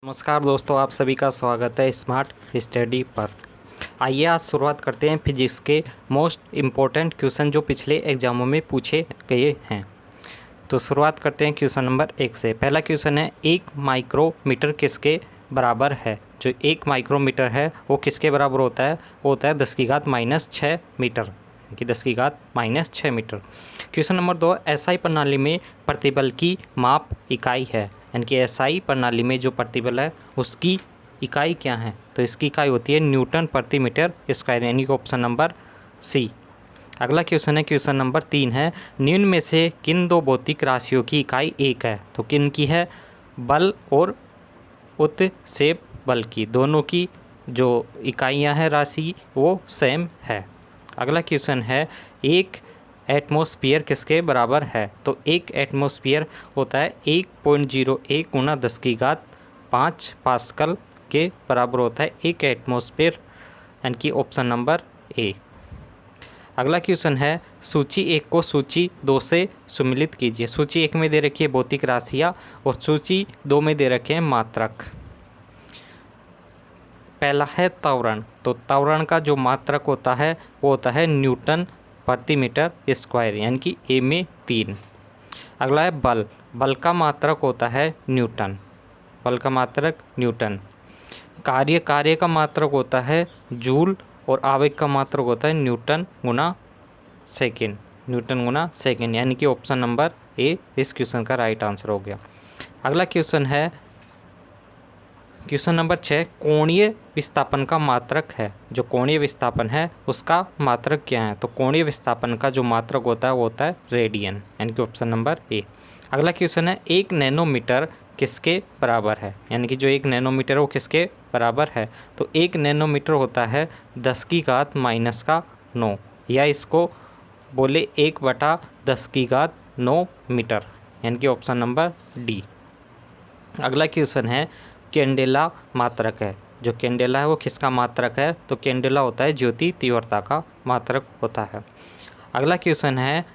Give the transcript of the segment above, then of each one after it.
नमस्कार दोस्तों, आप सभी का स्वागत है स्मार्ट स्टडी पर। आइए आज शुरुआत करते हैं फिजिक्स के मोस्ट इम्पोर्टेंट क्वेश्चन जो पिछले एग्जामों में पूछे गए हैं। तो शुरुआत करते हैं क्वेश्चन नंबर 1 से। पहला क्वेश्चन है, 1 माइक्रोमीटर किसके बराबर है। जो 1 माइक्रोमीटर है वो किसके बराबर होता है, वो होता है 10⁻⁻6 मीटर, कि 10⁻⁻6 मीटर। क्वेश्चन नंबर 2, एसआई प्रणाली में प्रतिबल की माप इकाई है, यानी कि एसआई प्रणाली में जो प्रतिबल है उसकी इकाई क्या है, तो इसकी इकाई होती है न्यूटन प्रति मीटर स्क्वायर, यानी कि ऑप्शन नंबर सी। अगला क्वेश्चन है, क्वेश्चन नंबर 3 है, निम्न में से किन दो भौतिक राशियों की इकाई एक है, तो किन की है, बल और उत्क्षेप बल की, दोनों की जो इकाइयां हैं राशि वो सेम है। अगला क्वेश्चन है, एक एटमॉस्फेयर किसके बराबर है, तो एक एटमॉस्फेयर होता है 1.01 गुना 10⁵5 पास्कल के बराबर होता है एक एटमॉस्फेयर, यानी कि ऑप्शन नंबर ए। अगला क्वेश्चन है, सूची 1 को सूची 2 से सम्मिलित कीजिए। सूची 1 में दे रखी है भौतिक राशियाँ और सूची 2 में दे रखे हैं मात्रक। पहला है त्वरण, तो त्वरण का जो मात्रक होता है वो होता है न्यूटन प्रति मीटर स्क्वायर, यानी कि ए में 3। अगला है बल, बल का मात्रक होता है न्यूटन, बल का मात्रक न्यूटन। कार्य का मात्रक होता है जूल और आवेग का मात्रक होता है न्यूटन गुना सेकेंड, न्यूटन गुना सेकेंड, यानी कि ऑप्शन नंबर ए इस क्वेश्चन का राइट आंसर हो गया। अगला क्वेश्चन है, क्वेश्चन नंबर 6, कोणीय विस्थापन का मात्रक है। जो कोणीय विस्थापन है उसका मात्रक क्या है, तो कोणीय विस्थापन का जो मात्रक होता है वो होता है रेडियन, यानी कि ऑप्शन नंबर ए। अगला क्वेश्चन है, 1 नैनोमीटर किसके बराबर है, यानी कि जो 1 नैनोमीटर है वो किसके बराबर है, तो 1 नैनोमीटर होता है 10⁻⁹ या इसको बोले 1/10⁹ मीटर, यानी कि ऑप्शन नंबर डी। अगला क्वेश्चन है, कैंडेला मात्रक है। जो कैंडेला है वो किसका मात्रक है, तो कैंडेला होता है ज्योति तीव्रता का मात्रक होता है। अगला क्वेश्चन है,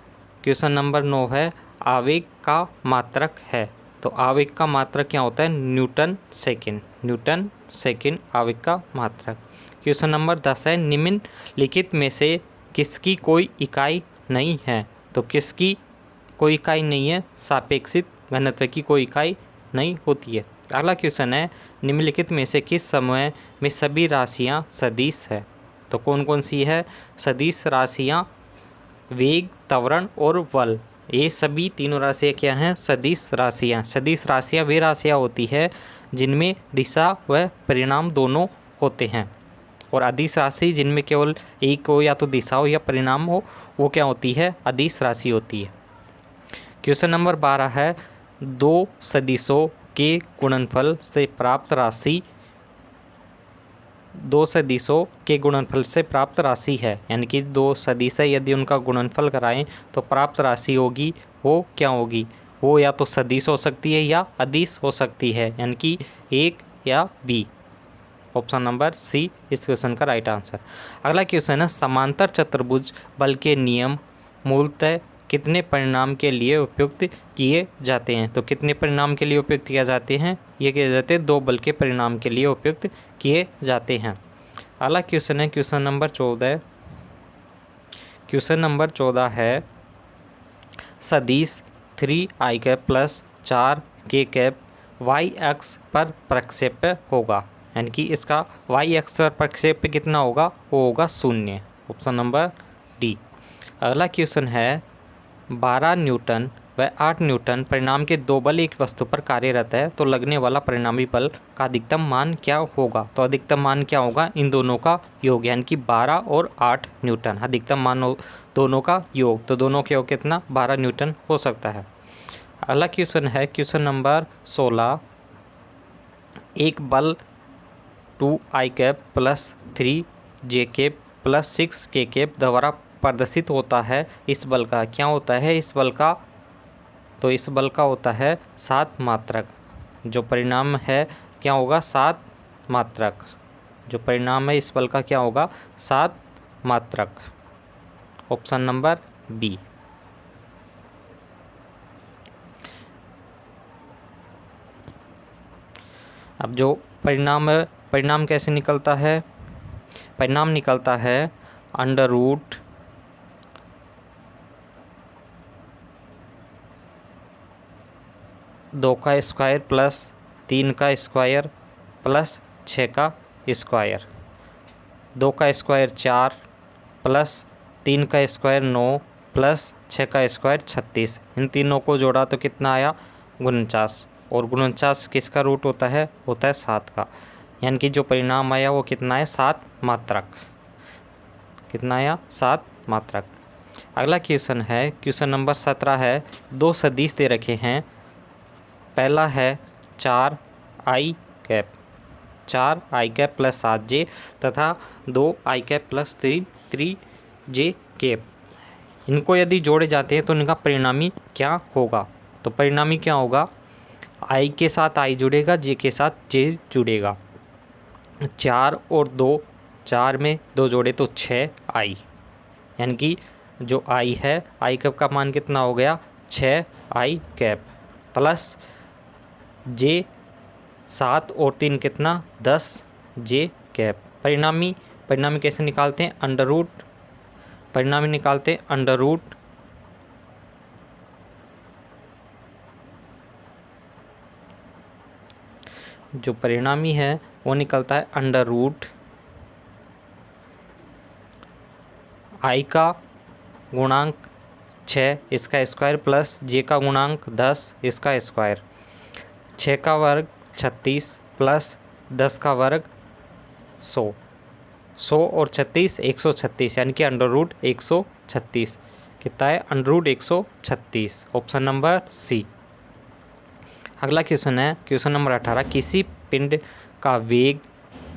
क्वेश्चन नंबर 9 है, आवेग का मात्रक है। तो आवेग का मात्रक क्या होता है, न्यूटन सेकेंड, न्यूटन सेकेंड आवेग का मात्रक। क्वेश्चन नंबर 10 है, निम्नलिखित में से किसकी कोई इकाई नहीं है, तो किसकी कोई इकाई नहीं है, सापेक्षिक घनत्व की कोई इकाई नहीं होती है। अगला क्वेश्चन है, निम्नलिखित में से किस समूह में सभी राशियां सदिश है, तो कौन कौन सी है सदिश राशियां, वेग, त्वरण और बल, ये सभी तीनों राशियां क्या हैं, सदिश राशियां। सदिश राशियां वे राशियां होती है जिनमें दिशा व परिणाम दोनों होते हैं, और अदिश राशि जिनमें केवल एक हो, या तो दिशा हो या परिणाम हो, वो क्या होती है, अदिश राशि होती है। क्वेश्चन नंबर 12 है, दो सदिशों के गुणनफल से प्राप्त राशि, दो सदिशों के गुणनफल से प्राप्त राशि है, यानी कि दो सदिश है, यदि उनका गुणनफल कराएं तो प्राप्त राशि होगी वो क्या होगी, वो या तो सदिश हो सकती है या अदिश हो सकती है, यानी कि एक या बी, ऑप्शन नंबर सी इस क्वेश्चन का राइट आंसर। अगला क्वेश्चन है, समांतर चतुर्भुज बल के नियम मूलतः कितने परिणाम के लिए उपयुक्त किए जाते हैं, तो कितने परिणाम के लिए उपयुक्त किए जाते हैं, ये किए जाते हैं 2 बल के परिणाम के लिए उपयुक्त किए जाते हैं। अगला क्वेश्चन है, क्वेश्चन नंबर 14, क्वेश्चन नंबर 14 है, सदिश 3i cap plus 4k cap y अक्ष पर प्रक्षेप होगा, यानी कि इसका y अक्ष पर प्रक्षेप कितना होगा, वो होगा 0, ऑप्शन नंबर डी। अगला क्वेश्चन है, 12 न्यूटन व 8 न्यूटन परिणाम के 2 बल एक वस्तु पर कार्यरत है, तो लगने वाला परिणामी बल का अधिकतम मान क्या होगा, तो अधिकतम मान क्या होगा, इन दोनों का योग, यानी कि 12 और 8 न्यूटन, अधिकतम मान दोनों का योग, तो दोनों के योग कितना 12 न्यूटन हो सकता है। अगला क्वेश्चन है, क्वेश्चन नंबर 16, एक बल 2i cap plus 3j cap plus 6k cap द्वारा प्रदर्शित होता है, इस बल का क्या होता है, इस बल का, तो इस बल का होता है 7 मात्रक। जो परिणाम है क्या होगा, 7 मात्रक, जो परिणाम है इस बल का क्या होगा, 7 मात्रक, ऑप्शन नंबर बी। अब जो परिणाम है, परिणाम कैसे निकलता है? परिणाम निकलता है अंडर रूट दो का स्क्वायर प्लस 3 का स्क्वायर प्लस 6 का स्क्वायर। 2 का स्क्वायर 4 प्लस 3 का स्क्वायर 9 प्लस 6 का स्क्वायर 36। इन तीनों को जोड़ा तो कितना आया? 49। और 49 किसका रूट होता है? होता है 7 का। यानी कि जो परिणाम आया वो कितना है? 7 मात्रक। कितना आया? 7 मात्रक। अगला क्वेश्चन है, क्वेश्चन नंबर 17 है। दो सदिश दे रखे हैं। पहला है 4 आई कैप, 4 आई कैप प्लस 7 जे तथा 2 आई कैप प्लस 3 जे कैप। इनको यदि जोड़े जाते हैं तो इनका परिणामी क्या होगा? तो परिणामी क्या होगा? आई के साथ आई जुड़ेगा, जे के साथ जे जुड़ेगा। 4 और 2, 4 में 2 जोड़े तो 6 आई, यानी कि जो आई है, आई कैप का मान कितना हो गया? 6 आई कैप प्लस जे 7 और 3 कितना? 10 जे कैप। परिणामी कैसे निकालते हैं? Under root. परिणामी निकालते हैं अंडर रूट जो परिणामी है वो निकलता है अंडर रूट आई का गुणांक 6 इसका स्क्वायर प्लस जे का गुणांक 10 इसका स्क्वायर। 6 का वर्ग 36 प्लस 10 का वर्ग 100। 100 और 36 136, यानी कि अंडर रूट 136। कितना है? Under root 136। Option number C. अगला क्वेश्चन है क्वेश्चन नंबर 18। किसी पिंड का वेग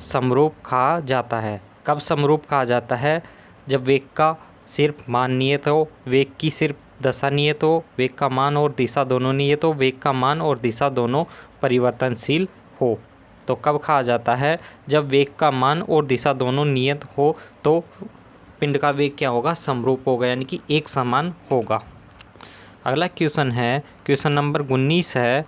समरूप कहा जाता है। कब समरूप कहा जाता है? जब वेग का सिर्फ मान नियत हो, वेग की सिर्फ दशा नियत हो, वेग का मान और दिशा दोनों नियत हो, वेग का मान और दिशा दोनों परिवर्तनशील हो। तो कब कहा जाता है? जब वेग का मान और दिशा दोनों नियत हो तो पिंड का वेग क्या होगा? समरूप होगा, यानी कि एक समान होगा। अगला क्वेश्चन है क्वेश्चन नंबर 19 है।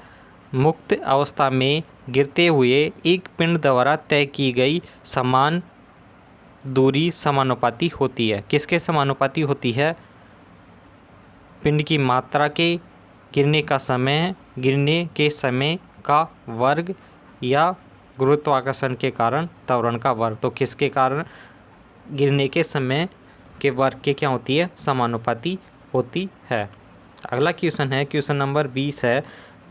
मुक्त अवस्था में गिरते हुए एक पिंड द्वारा तय की गई समान दूरी समानुपाती होती है। किसके समानुपाती होती है? पिंड की मात्रा के, गिरने का समय, गिरने के समय का वर्ग या गुरुत्वाकर्षण के कारण त्वरण का वर्ग। तो किसके कारण? गिरने के समय के वर्ग के क्या होती है? समानुपाती होती है। अगला क्वेश्चन है क्वेश्चन नंबर 20 है।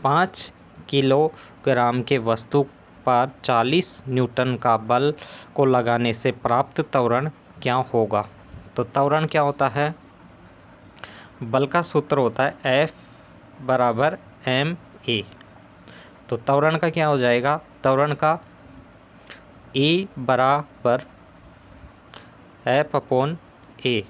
5 किलोग्राम के वस्तु पर 40 न्यूटन का बल को लगाने से प्राप्त त्वरण क्या होगा? तो त्वरण क्या होता है? बल का सूत्र होता है F बराबर ma। तो त्वरण का क्या हो जाएगा? त्वरण का A बराबर F अपॉन A।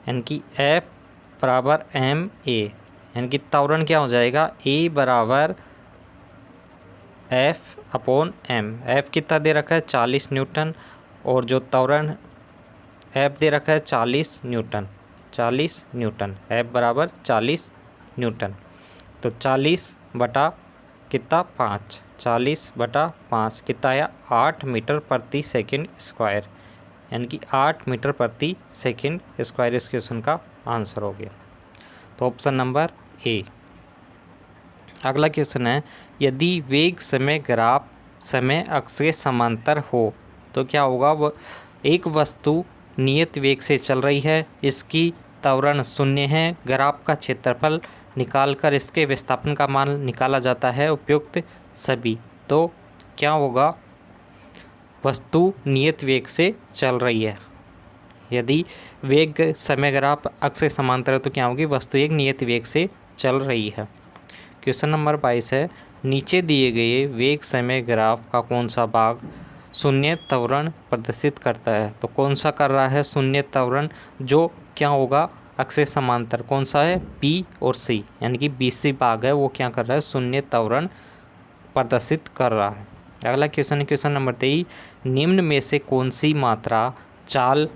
यानी कि F बराबर ma, यानी कि त्वरण क्या हो जाएगा? A बराबर F अपॉन m। F कितना दे रखा है? 40 न्यूटन। और जो त्वरण F दे रखा है 40 न्यूटन। 40 न्यूटन, F बराबर 40 न्यूटन। तो 40 बटा कितना? 5। 40 बटा 5 कितना आया? 8 मीटर प्रति सेकंड स्क्वायर, यानी कि 8 मीटर प्रति सेकंड स्क्वायर इस क्वेश्चन का आंसर हो गया। तो ऑप्शन नंबर ए। अगला क्वेश्चन है। यदि वेग समय ग्राफ समय अक्ष के समांतर हो तो क्या होगा? एक वस्तु नियत वेग से चल रही है, इसकी त्वरण 0 है, ग्राफ का क्षेत्रफल निकालकर इसके विस्थापन का मान निकाला जाता है उपयुक्त सभी। तो क्या होगा? वस्तु नियत वेग से चल रही है। यदि वेग समय ग्राफ अक्ष के समांतर है तो क्या होगी? वस्तु एक नियत वेग से चल रही है। क्वेश्चन नंबर 22 है। नीचे दिए गए वेग समय ग्राफ का कौन सा भाग शून्य त्वरण प्रदर्शित करता है? तो कौन सा कर रहा है शून्य त्वरण? जो क्या होगा? अक्ष के समांतर कौन सा है? बी और सी, यानी कि BC भाग है वो क्या कर रहा है? शून्य त्वरण प्रदर्शित कर रहा है। अगला क्वेश्चन है क्वेश्चन नंबर 23, निम्न में से कौन सी मात्रा चाल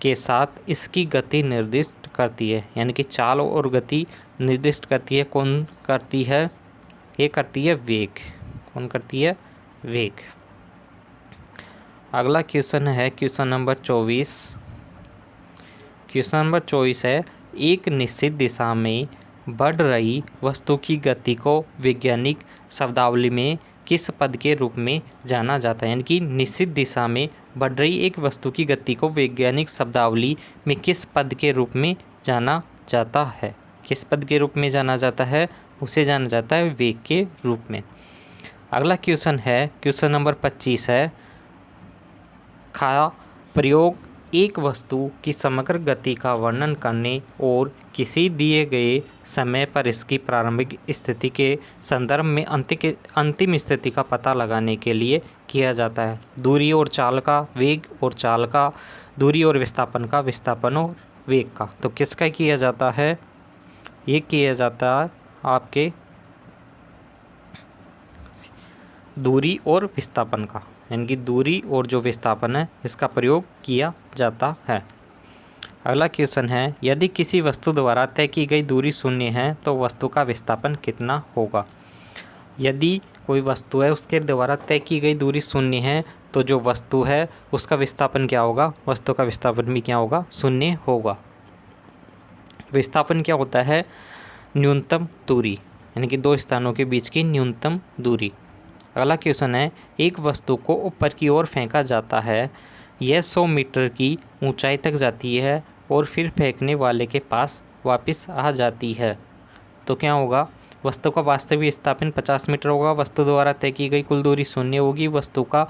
के साथ इसकी गति निर्दिष्ट करती है, यानी कि चाल और गति निर्दिष्ट करती है। कौन करती है? ये करती है वेग। कौन करती है? वेग। अगला क्वेश्चन है क्वेश्चन नंबर 24। क्वेश्चन नंबर 24 है, एक निश्चित दिशा में बढ़ रही वस्तु की गति को वैज्ञानिक शब्दावली में किस पद के रूप में जाना जाता है? यानी कि निश्चित दिशा में बढ़ रही एक वस्तु की गति को वैज्ञानिक शब्दावली में किस पद के रूप में जाना जाता है? किस पद के रूप में जाना जाता है? उसे जाना जाता है वेग के रूप में। अगला क्वेश्चन है क्वेश्चन नंबर 25 है, का प्रयोग एक वस्तु की समग्र गति का वर्णन करने और किसी दिए गए समय पर इसकी प्रारंभिक स्थिति के संदर्भ में अंतिम स्थिति का पता लगाने के लिए किया जाता है। दूरी और चाल का, वेग और चाल का, दूरी और विस्थापन का, विस्थापन और वेग का। तो किसका किया जाता है? ये किया जाता है आपके दूरी और विस्थापन का, यानी कि दूरी और जो विस्थापन है इसका प्रयोग किया जाता है। अगला क्वेश्चन है, यदि किसी वस्तु द्वारा तय की गई दूरी शून्य है तो वस्तु का विस्थापन कितना होगा? यदि कोई वस्तु है उसके द्वारा तय की गई दूरी शून्य है तो जो वस्तु है उसका विस्थापन क्या होगा? वस्तु का विस्थापन भी क्या होगा? शून्य होगा। विस्थापन क्या होता है? न्यूनतम दूरी, यानी कि दो स्थानों के बीच की न्यूनतम दूरी। अगला क्वेश्चन है, एक वस्तु को ऊपर की ओर फेंका जाता है, यह 100 मीटर की ऊंचाई तक जाती है और फिर फेंकने वाले के पास वापस आ जाती है, तो क्या होगा? वस्तु का वास्तविक विस्थापन 50 मीटर होगा, वस्तु द्वारा तय की गई कुल दूरी शून्य होगी, वस्तु का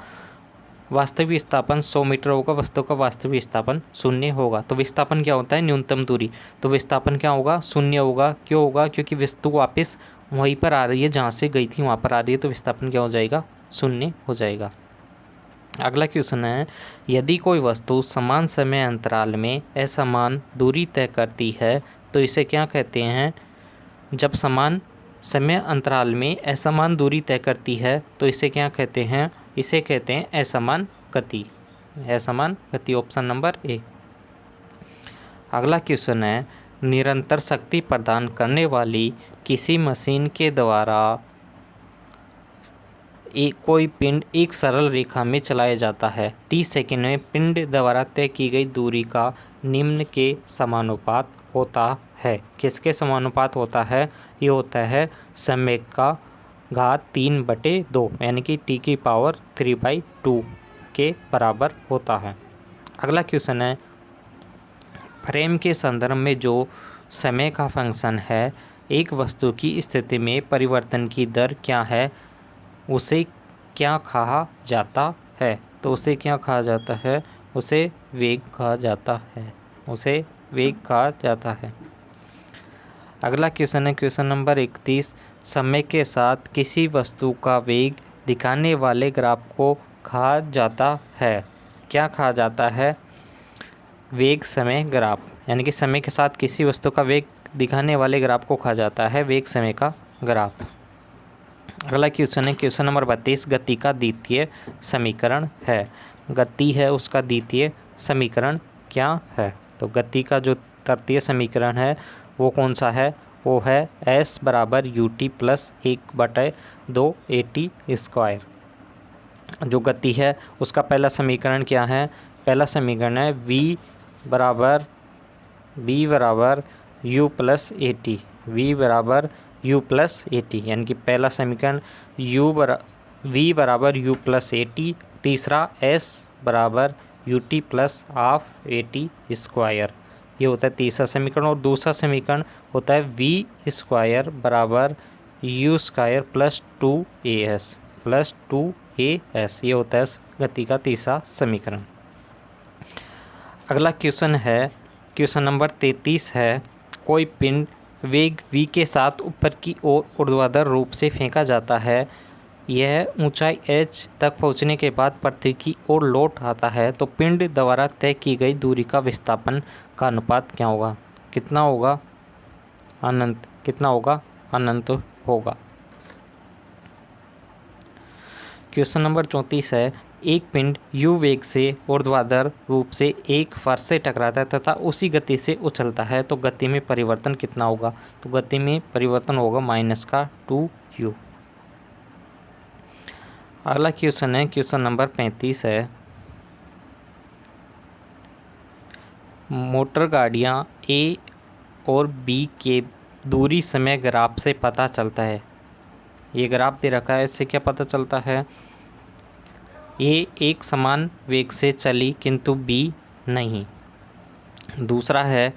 वास्तविक विस्थापन 100 मीटर होगा, वस्तु का वास्तविक विस्थापन शून्य होगा। तो विस्थापन क्या होता है? न्यूनतम दूरी। तो विस्थापन क्या होगा? शून्य होगा। क्यों होगा? क्योंकि वस्तु वापस वहीं पर आ रही है, जहाँ से गई थी वहाँ पर आ रही है, तो विस्थापन क्या हो जाएगा? शून्य हो जाएगा। अगला क्वेश्चन है, यदि कोई वस्तु समान समय अंतराल में असमान दूरी तय करती है तो इसे क्या कहते हैं? जब समान समय अंतराल में असमान दूरी तय करती है तो इसे क्या कहते हैं? इसे कहते हैं असमान गति। असमान गति, ऑप्शन नंबर ए। अगला क्वेश्चन है, निरंतर शक्ति प्रदान करने वाली किसी मशीन के द्वारा कोई पिंड एक सरल रेखा में चलाया जाता है, 30 सेकंड में पिंड द्वारा तय की गई दूरी का निम्न के समानुपात होता है। किसके समानुपात होता है? ये होता है समय का घात 3/2, यानी कि t की पावर 3/2 के बराबर होता है। अगला क्वेश्चन है, फ्रेम के संदर्भ में जो समय का फंक्शन है, एक वस्तु की स्थिति में परिवर्तन की दर क्या है? उसे क्या कहा जाता है? तो उसे क्या कहा जाता है? उसे वेग कहा जाता है। उसे वेग कहा जाता है। अगला क्वेश्चन है क्वेश्चन नंबर 31, समय के साथ किसी वस्तु का वेग दिखाने वाले ग्राफ को कहा जाता है? क्या कहा जाता है? वेग समय ग्राफ, यानी कि समय के साथ किसी वस्तु का वेग दिखाने वाले ग्राफ को कहा जाता है वेग समय का ग्राफ। अगला क्वेश्चन है क्वेश्चन नंबर 32, गति का द्वितीय समीकरण है। गति है उसका द्वितीय समीकरण क्या है? तो गति का जो तृतीय समीकरण है वो कौन सा है? वो है s बराबर ut प्लस 1/2 at²। जो गति है उसका पहला समीकरण क्या है? पहला समीकरण है v बराबर u प्लस at, v बराबर u प्लस at, यानी कि पहला समीकरण v बराबर u प्लस at, तीसरा s बराबर ut प्लस हाफ at², ये होता है तीसरा समीकरण। और दूसरा समीकरण होता है v² बराबर u² प्लस 2as, ये होता है गति का तीसरा समीकरण। अगला क्वेश्चन है क्वेश्चन नंबर 33 है, कोई पिंड वेग v के साथ ऊपर की ओर ऊर्ध्वाधर रूप से फेंका जाता है, यह ऊंचाई h तक पहुंचने के बाद पृथ्वी की ओर लौट आता है, तो पिंड द्वारा तय की गई दूरी का विस्थापन का अनुपात क्या होगा? कितना होगा? अनंत। कितना होगा? अनंत होगा। क्वेश्चन नंबर 34 है, एक पिंड u वेग से ऊर्ध्वाधर रूप से एक फर्श से टकराता है तथा उसी गति से उछलता है तो गति में परिवर्तन कितना होगा? तो गति में परिवर्तन होगा -2u। अगला क्वेश्चन है, क्वेश्चन नंबर 35 है, मोटर गाड़ियाँ ए और बी के दूरी समय ग्राफ से पता चलता है। ये ग्राफ दे रखा है, इससे क्या पता चलता है? ए एक समान वेग से चली किंतु बी नहीं। दूसरा है,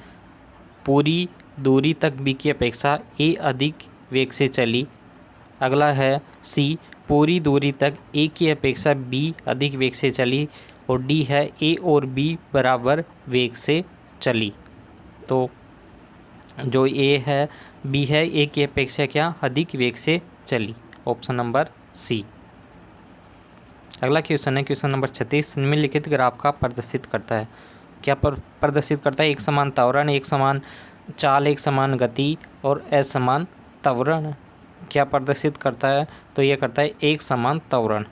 पूरी दूरी तक बी की अपेक्षा ए अधिक वेग से चली। अगला है सी, पूरी दूरी तक ए की अपेक्षा बी अधिक वेग से चली। और डी है, ए और बी बराबर वेग से चली। तो जो ए है, बी है, ए की अपेक्षा क्या अधिक वेग से चली। Option number C. अगला क्वेश्चन है, क्वेश्चन नंबर 36, निम्नलिखित ग्राफ का प्रदर्शित करता है। क्या प्रदर्शित करता है? एक समान त्वरण, एक समान चाल, एक समान गति और असमान त्वरण। क्या प्रदर्शित करता है? तो ये करता है एक समान त्वरण।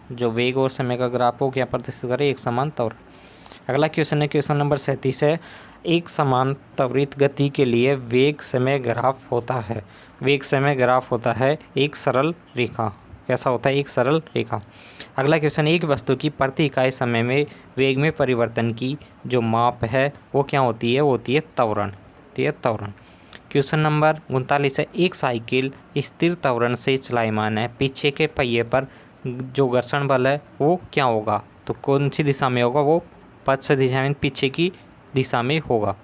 जो वेग और समय का ग्राफ हो, क्या प्रदर्शित करे? एक समान त्वरण। अगला क्वेश्चन है, क्वेश्चन नंबर 37 है, एक समान त्वरित गति के लिए वेग समय ग्राफ होता है। वेग समय ग्राफ होता है एक सरल रेखा। कैसा होता है? एक सरल रेखा। अगला क्वेश्चन, एक वस्तु की प्रति इकाई समय में वेग में परिवर्तन की जो माप है वो क्या होती है? वो होती है त्वरण। त्वरण। क्वेश्चन नंबर 39 है, एक साइकिल स्थिर त्वरण से चलायमान है, पीछे के पहिए पर जो घर्षण बल है वो क्या होगा? तो कौन सी दिशा में होगा? वो पश्च दिशा में, पीछे की दिशा में होगा।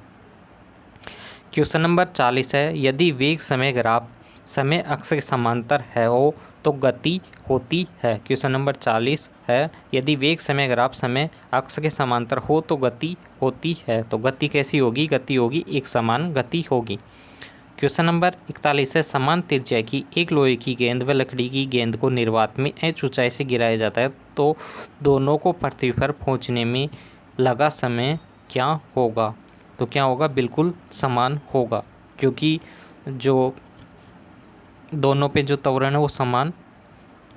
क्वेश्चन नंबर 40 है, यदि वेग समय ग्राफ समय अक्ष के समांतर है हो तो गति होती है। क्वेश्चन नंबर 40 है, यदि वेग समय ग्राफ समय अक्ष के समांतर हो तो गति होती है। तो गति कैसी होगी? गति होगी एक समान गति होगी। क्वेश्चन नंबर 41 है, समान त्रिज्या की एक लोहे की गेंद व लकड़ी की गेंद को निर्वात में h ऊंचाई से गिराया जाता है तो दोनों को पृथ्वी पर पहुंचने में लगा समय क्या होगा? तो क्या होगा? बिल्कुल समान होगा, क्योंकि जो दोनों पे जो त्वरण है वो समान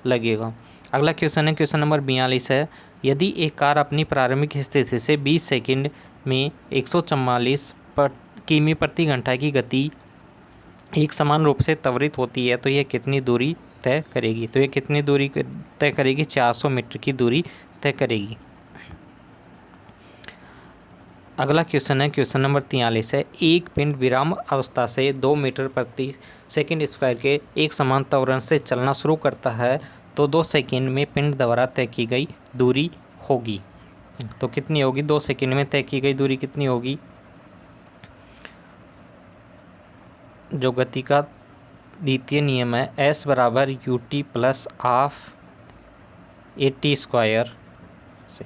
लगेगा। अगला क्वेश्चन है, क्वेश्चन नंबर 42 है, यदि एक कार अपनी प्रारंभिक स्थिति से 20 सेकंड में 144 किमी प्रति घंटा की गति एक समान रूप से त्वरित होती है तो यह कितनी दूरी तय करेगी? तो यह कितनी दूरी तय करेगी? 400 मीटर की दूरी तय करेगी। अगला क्वेश्चन है, क्वेश्चन नंबर 43 है, एक पिंड विराम अवस्था से 2 मीटर प्रति सेकंड स्क्वायर के एक समान त्वरण से चलना शुरू करता है तो 2 सेकंड में पिंड द्वारा तय की गई दूरी होगी। तो कितनी होगी? 2 सेकंड में तय की गई दूरी कितनी होगी? जो गति का द्वितीय नियम है, s बराबर U T plus half a t square से।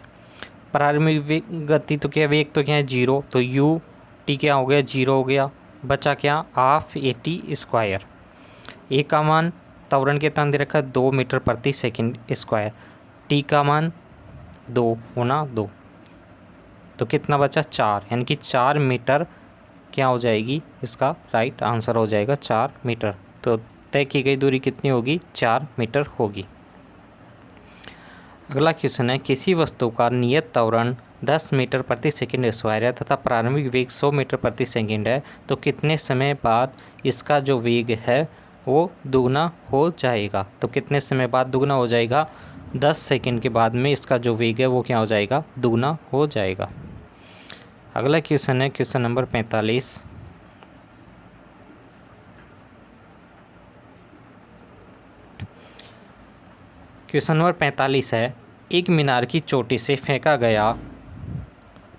प्रारंभिक गति तो क्या, वेग तो क्या है? 0, तो यू टी क्या हो गया? 0 हो गया। बचा क्या? Half a t square. A का मान त्वरण के तान दे रखा है 2 मीटर प्रति सेकंड स्क्वायर। टी का मान 2 गुना 2, तो कितना बचा? 4, यानी कि 4 मीटर क्या हो जाएगी? इसका राइट आंसर हो जाएगा 4 मीटर। तो तय की गई दूरी कितनी होगी? 4 मीटर होगी। अगला क्वेश्चन है, किसी वस्तु का नियत त्वरण 10 मीटर प्रति सेकंड स्क्वायर है तथा प्रारंभिक वेग 100 मीटर प्रति सेकंड है तो कितने समय बाद इसका जो वेग है वो दुगना हो जाएगा? तो कितने समय बाद दुगना हो जाएगा? 10 सेकंड के बाद में इसका जो वेग है वो क्या हो जाएगा? दुगना हो जाएगा। अगला क्वेश्चन है, क्वेश्चन नंबर 45। क्वेश्चन नंबर 45 है, एक मीनार की चोटी से फेंका गया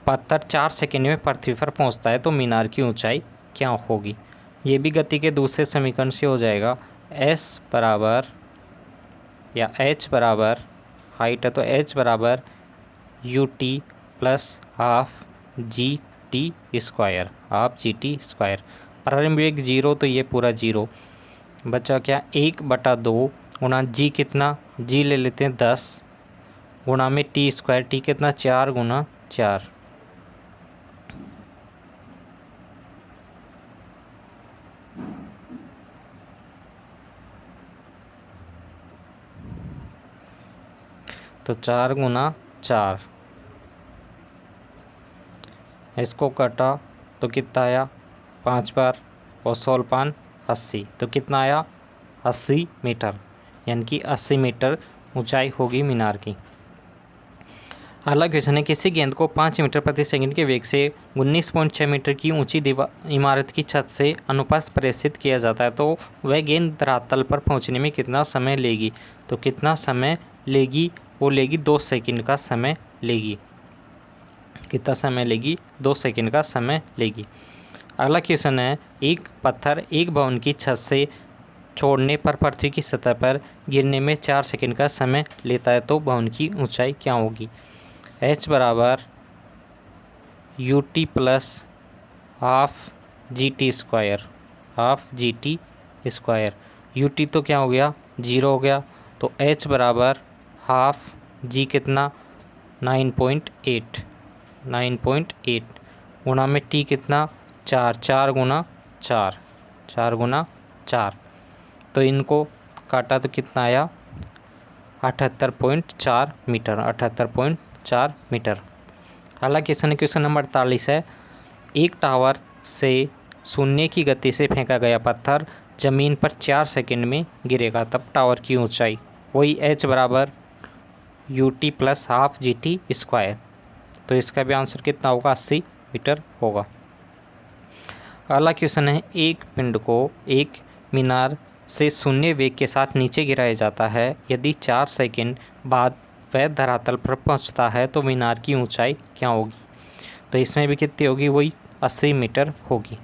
पत्थर 4 सेकंड में पृथ्वी पर पहुंचता है तो मीनार की ऊंचाई क्या होगी? ये भी गति के दूसरे समीकरण से हो जाएगा। s बराबर या h बराबर, हाइट है तो h बराबर U T plus half G T square, half G T square. प्रारंभिक वेग 0 तो ये पूरा 0। बचा क्या? 1/2 गुणा जी कितना? जी ले लेते हैं 10 गुणा में टी स्क्वायर, टी कितना? 4 गुना 4। तो 4 गुना 4, इसको काटा तो कितना आया 5 बार, और 16 80, तो कितना आया 80 मीटर, यानी कि 80 मीटर ऊंचाई होगी मीनार की। अगला क्वेश्चन है, किसी गेंद को 5 मीटर प्रति सेकंड के वेग से 19.6 मीटर की ऊंची इमारत की छत से अनुपात प्रेषित किया जाता है, तो वह गेंद धरातल पर पहुंचने में कितना समय लेगी। तो कितना समय लेगी, वो लेगी 2 सेकंड का समय लेगी। कितना समय लेगी, 2 सेकंड का समय लेगी। अगला क्वेश्चन है, एक पत्थर एक भवन की छत से छोड़ने पर पृथ्वी की सतह पर गिरने में 4 सेकंड का समय लेता है, तो भवन की ऊंचाई क्या होगी। h बराबर ut plus half GT square, half GT square. ut तो क्या हो गया 0 हो गया, तो h बराबर हाफ g कितना 9.8, 9.8 गुणा में t कितना 4, 4 गुना 4, 4 गुना 4, तो इनको काटा तो कितना आया 78.4 मीटर, 78.4 मीटर। अगला क्वेश्चन है, क्वेश्चन नंबर 48 है, एक टावर से शून्य की गति से फेंका गया पत्थर ज़मीन पर 4 सेकंड में गिरेगा, तब टावर की ऊंचाई, वही h बराबर ut plus half GT square, तो इसका भी आंसर कितना होगा 80 मीटर होगा। अगला क्वेश्चन है, एक पिंड को एक मीनार से शून्य वेग के साथ नीचे गिराया जाता है, यदि 4 सेकंड बाद वह धरातल पर पहुंचता है तो मीनार की ऊंचाई क्या होगी। तो इसमें भी कितनी होगी, वही 80 मीटर होगी।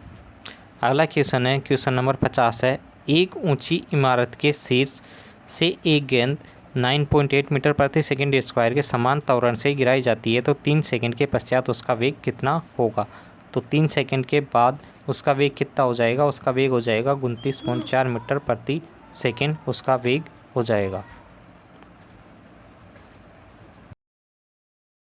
अगला क्वेश्चन है, क्वेश्चन नंबर 50 है, एक ऊंची इमारत के शीर्ष से एक गेंद 9.8 मीटर प्रति सेकंड स्क्वायर के समान त्वरण से गिराई जाती है, तो 3 सेकंड के पश्चात उसका वेग कितना होगा। तो 3 सेकंड के बाद उसका वेग कितना हो जाएगा, उसका वेग हो जाएगा 29.4 मीटर प्रति सेकंड उसका वेग हो जाएगा।